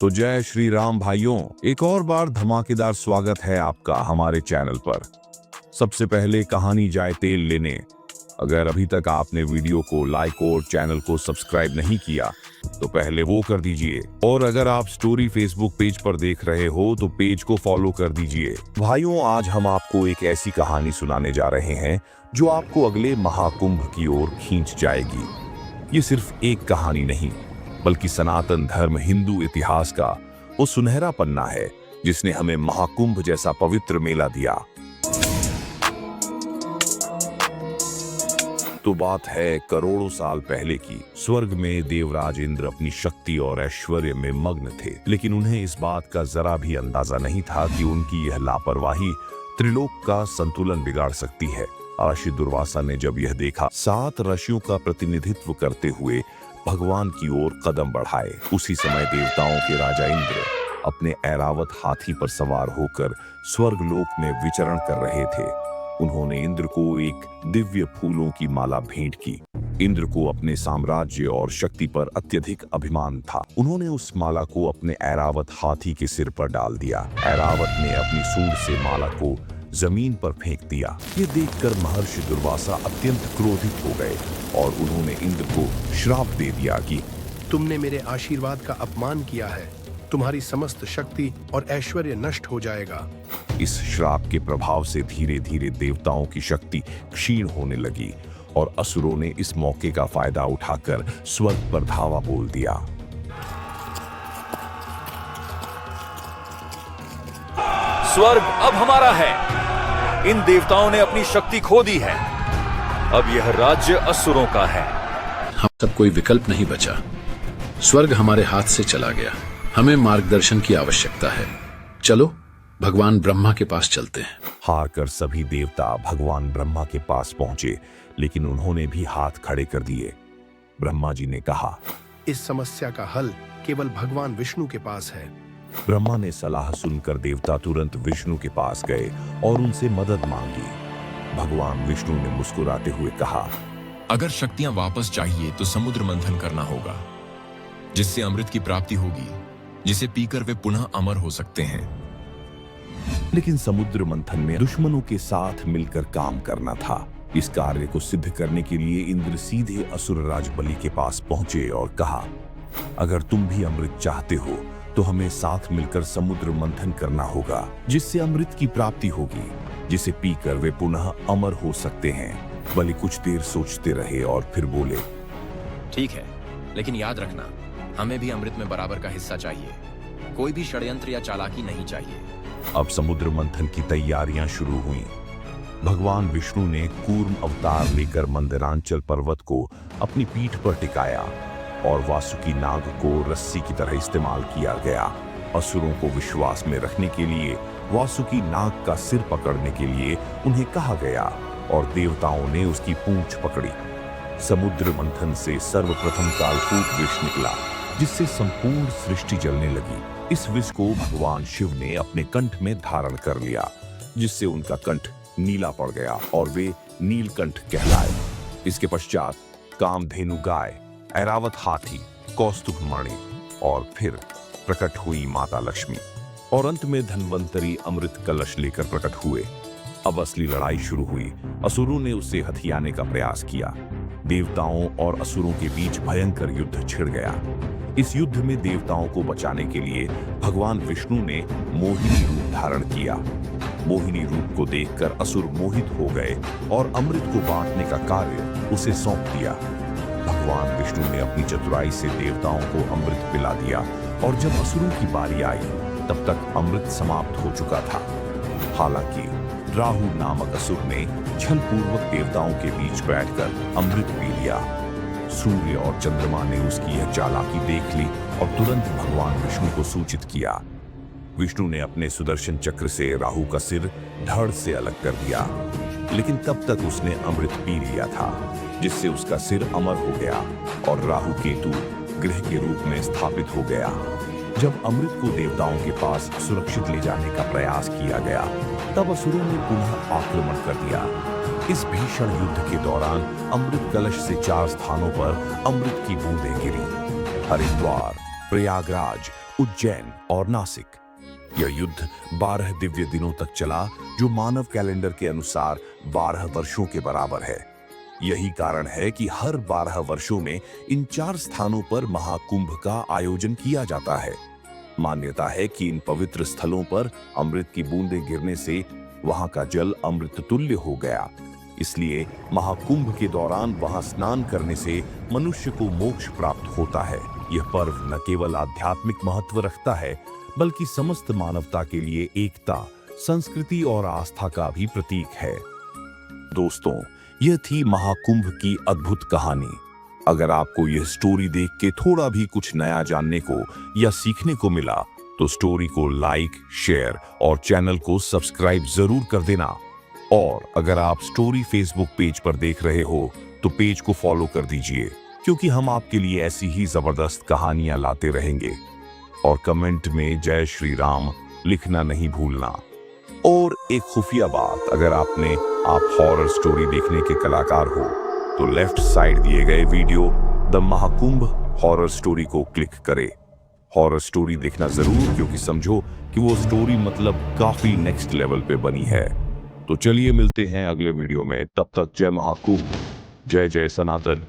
तो जय श्री राम भाइयों, एक और बार धमाकेदार स्वागत है आपका हमारे चैनल पर। सबसे पहले कहानी जाए तेल लेने। अगर अभी तक आपने वीडियो को लाइक और चैनल को सब्सक्राइब नहीं किया तो पहले वो कर दीजिए, और अगर आप स्टोरी फेसबुक पेज पर देख रहे हो तो पेज को फॉलो कर दीजिए। भाइयों, आज हम आपको एक ऐसी कहानी सुनाने जा रहे हैं जो आपको अगले महाकुंभ की ओर खींच जाएगी। ये सिर्फ एक कहानी नहीं, बल्कि सनातन धर्म हिंदू इतिहास का वो सुनहरा पन्ना है जिसने हमें महाकुंभ जैसा पवित्र मेला दिया। तो बात है करोड़ों साल पहले की। स्वर्ग में देवराज इंद्र अपनी शक्ति और ऐश्वर्य में मग्न थे, लेकिन उन्हें इस बात का जरा भी अंदाजा नहीं था कि उनकी यह लापरवाही त्रिलोक का संतुलन बिगाड़ सकती है। ऋषि दुर्वासा ने जब यह देखा, 7 ऋषियों का प्रतिनिधित्व करते हुए भगवान की ओर कदम बढ़ाए। उसी समय देवताओं के राजा इंद्र अपने ऐरावत हाथी पर सवार होकर स्वर्गलोक में विचरण कर रहे थे। उन्होंने इंद्र को एक दिव्य फूलों की माला भेंट की। इंद्र को अपने साम्राज्य और शक्ति पर अत्यधिक अभिमान था। उन्होंने उस माला को अपने ऐरावत हाथी के सिर पर डाल दिया। ऐरावत ने अपनी सूंड से माला को जमीन पर फेंक दिया। ये देखकर महर्षि दुर्वासा अत्यंत क्रोधित हो गए और उन्होंने इंद्र को श्राप दे दिया कि तुमने मेरे आशीर्वाद का अपमान किया है, तुम्हारी समस्त शक्ति और ऐश्वर्य नष्ट हो जाएगा। इस श्राप के प्रभाव से धीरे धीरे देवताओं की शक्ति क्षीण होने लगी और असुरों ने इस मौके का फायदा उठाकर स्वर्ग पर धावा बोल दिया। स्वर्ग अब हमारा है। इन देवताओं ने अपनी शक्ति खो दी है। अब यह राज्य असुरों का है। हम सब कोई विकल्प नहीं बचा। स्वर्ग हमारे हाथ से चला गया। हमें मार्गदर्शन की आवश्यकता है। चलो भगवान ब्रह्मा के पास चलते हैं। हार कर सभी देवता भगवान ब्रह्मा के पास पहुंचे, लेकिन उन्होंने भी हाथ खड़े कर दिए। ब्रह्मा जी ने कहा, इस समस्या का हल केवल भगवान विष्णु के पास है। ब्रह्मा ने सलाह सुनकर देवता तुरंत विष्णु के पास गए और उनसे मदद मांगी। भगवान विष्णु ने मुस्कुराते हुए कहा, अगर शक्तियां वापस चाहिए तो समुद्र मंथन करना होगा, जिससे अमृत की प्राप्ति होगी, जिसे पीकर वे पुनः अमर हो सकते हैं। लेकिन समुद्र मंथन में दुश्मनों के साथ मिलकर काम करना था। इस कार्य को सिद्ध करने के लिए इंद्र सीधे असुरराज बलि के पास पहुंचे और कहा, अगर तुम भी अमृत चाहते हो तो हमें साथ मिलकर समुद्र मंथन करना होगा, जिससे अमृत की प्राप्ति होगी, जिसे पीकर वे पुनः अमर हो सकते हैं। बलि कुछ देर सोचते रहे और फिर बोले, ठीक है, लेकिन याद रखना, हमें भी अमृत में बराबर का हिस्सा चाहिए। कोई भी षड्यंत्र या चालाकी नहीं चाहिए। अब समुद्र मंथन की तैयारियां शुरू हुईं। भगवान विष्णु ने कूर्म अवतार लेकर मंदरांचल पर्वत को अपनी पीठ पर टिकाया और वासुकी नाग को रस्सी की तरह इस्तेमाल किया गया। असुरों को विश्वास में रखने के लिए वासुकी नाग का सिर पकड़ने के लिए उन्हें कहा गया और देवताओं ने उसकी पूंछ पकड़ी। समुद्र मंथन से सर्वप्रथम कालकूट विष निकला, जिससे संपूर्ण सृष्टि जलने लगी। इस विष को भगवान शिव ने अपने कंठ में धारण कर लिया, जिससे उनका कंठ नीला पड़ गया और वे नीलकंठ कहलाए। इसके पश्चात कामधेनु गाय, ऐरावत हाथी, कौस्तुभ मणि और फिर प्रकट हुई माता लक्ष्मी, और अंत में धन्वंतरी अमृत कलश लेकर प्रकट हुए। अब असली लड़ाई शुरू हुई। असुरों ने उसे हथियाने का प्रयास किया। देवताओं और असुरों के बीच भयंकर युद्ध छिड़ गया। इस युद्ध में देवताओं को बचाने के लिए भगवान विष्णु ने मोहिनी रूप धारण किया। मोहिनी रूप को देखकर असुर मोहित हो गए और अमृत को बांटने का कार्य उसे सौंप दिया। भगवान विष्णु ने अपनी चतुराई से देवताओं को अमृत पिला दिया, और जब असुरों की बारी आई तब तक अमृत समाप्त हो चुका था। हालांकि राहु नामक असुर ने छलपूर्वक देवताओं के बीच बैठकर अमृत पी लिया। सूर्य और चंद्रमा ने उसकी यह चालाकी देख ली और तुरंत भगवान विष्णु को सूचित किया। विष्णु ने अपने सुदर्शन चक्र से राहु का सिर धड़ से अलग कर दिया, लेकिन तब तक उसने अमृत पी लिया था, जिससे उसका सिर अमर हो गया और राहु केतु ग्रह के रूप में स्थापित हो गया। जब अमृत को देवताओं के पास सुरक्षित ले जाने का प्रयास किया गया, तब असुरों ने पुनः आक्रमण कर दिया। इस भीषण युद्ध के दौरान अमृत कलश से 4 स्थानों पर अमृत की बूंदें गिरी। हरिद्वार, प्रयागराज, उज्जैन और नासिक। यह युद्ध 12 दिव्य दिनों तक चला, जो मानव कैलेंडर के अनुसार 12 वर्षों के बराबर है। यही कारण है कि हर 12 वर्षों में इन 4 स्थानों पर महाकुंभ का आयोजन किया जाता है। मान्यता है कि इन पवित्र स्थलों पर अमृत की बूंदें गिरने से वहां का जल अमृत तुल्य हो गया। इसलिए महाकुंभ के दौरान वहां स्नान करने से मनुष्य को मोक्ष प्राप्त होता है। यह पर्व न केवल आध्यात्मिक महत्व रखता है, बल्कि समस्त मानवता के लिए एकता, संस्कृति और आस्था का भी प्रतीक है। दोस्तों, यह थी महाकुंभ की अद्भुत कहानी। अगर आपको यह स्टोरी देख के थोड़ा भी कुछ नया जानने को या सीखने को मिला, तो स्टोरी को लाइक, शेयर और चैनल को सब्सक्राइब जरूर कर देना। और अगर आप स्टोरी फेसबुक पेज पर देख रहे हो, तो पेज को फॉलो कर दीजिए, क्योंकि हम आपके लिए ऐसी ही जबरदस्त कहानियां लाते रहेंगे। और कमेंट में जय श्री राम लिखना नहीं भूलना। और एक खुफिया बात, अगर आप हॉरर स्टोरी देखने के कलाकार हो, तो लेफ्ट साइड दिए गए video the Mahakumbh horror story को क्लिक करें। हॉरर स्टोरी देखना जरूर, क्योंकि समझो कि वो स्टोरी मतलब काफी नेक्स्ट लेवल पे बनी है। तो चलिए मिलते हैं अगले वीडियो में, तब तक जय महाकुंभ, जय जय सनातन।